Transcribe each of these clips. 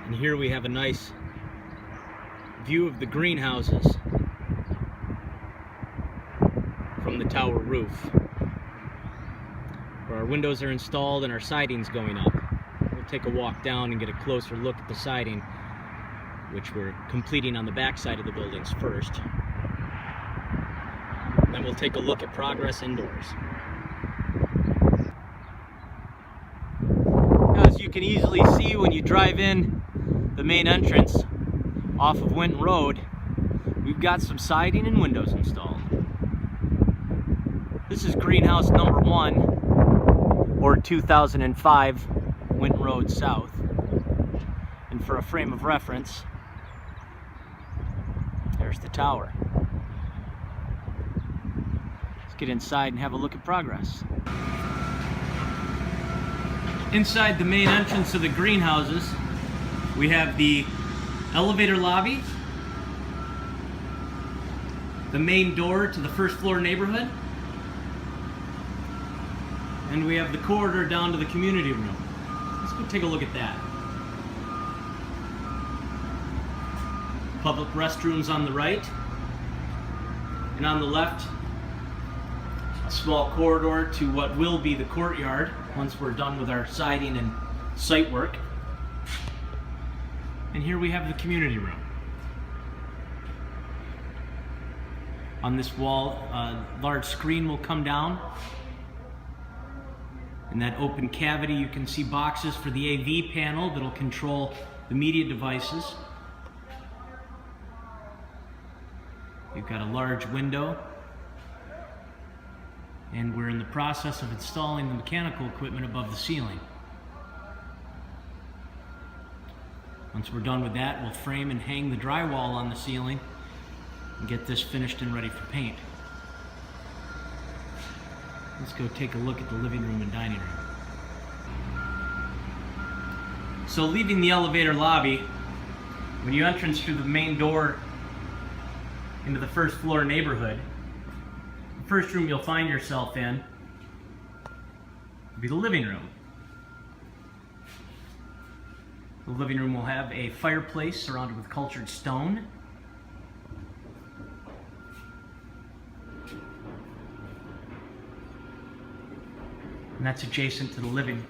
And here we have a nice view of the greenhouses from the tower roof, where our windows are installed and our siding's going up. We'll take a walk down and get a closer look at the siding, which we're completing on the back side of the buildings first. Then we'll take a look at progress indoors. Now, as you can easily see when you drive in the main entrance off of Winton Road, we've got some siding and windows installed. This is greenhouse number 1, or 2005 Winton Road South. And for a frame of reference, there's the tower. Let's get inside and have a look at progress. Inside the main entrance of the greenhouses, we have the elevator lobby, the main door to the first floor neighborhood, and we have the corridor down to the community room. Let's go take a look at that. Public restrooms on the right, and on the left, a small corridor to what will be the courtyard once we're done with our siding and site work. And here we have the community room. On this wall, a large screen will come down. In that open cavity, you can see boxes for the AV panel that'll control the media devices. You've got a large window, and we're in the process of installing the mechanical equipment above the ceiling. Once we're done with that, we'll frame and hang the drywall on the ceiling and get this finished and ready for paint. Let's go take a look at the living room and dining room. So leaving the elevator lobby, when you enter through the main door into the first floor neighborhood, the first room you'll find yourself in will be the living room. The living room will have a fireplace surrounded with cultured stone. And that's adjacent to the living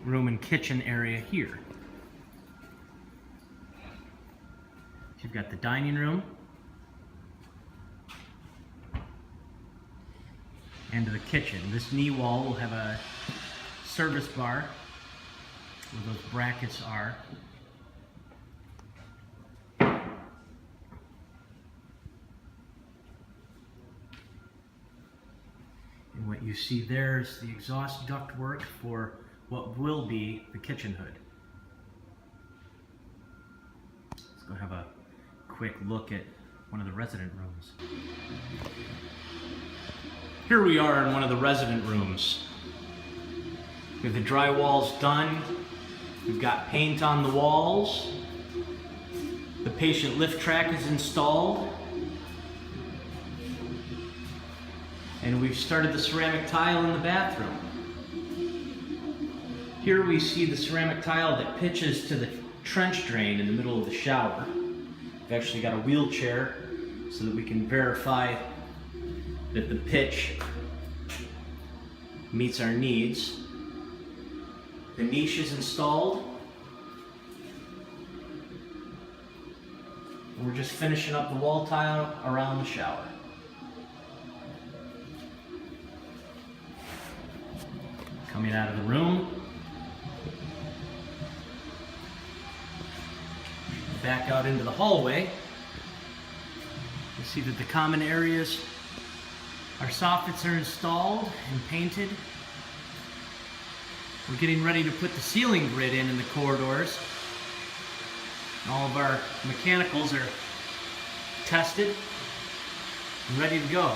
room and kitchen area here. You've got the dining room and the kitchen. This knee wall will have a service bar where those brackets are. And what you see there is the exhaust duct work for what will be the kitchen hood. Let's go have a quick look at one of the resident rooms. Here we are in one of the resident rooms. We have the drywalls done. We've got paint on the walls. The patient lift track is installed. And we've started the ceramic tile in the bathroom. Here we see the ceramic tile that pitches to the trench drain in the middle of the shower. We've actually got a wheelchair so that we can verify that the pitch meets our needs. The niche is installed. And we're just finishing up the wall tile around the shower. Coming out of the room, back out into the hallway, you see that the common areas, our soffits are installed and painted. We're getting ready to put the ceiling grid in the corridors. And all of our mechanicals are tested and ready to go.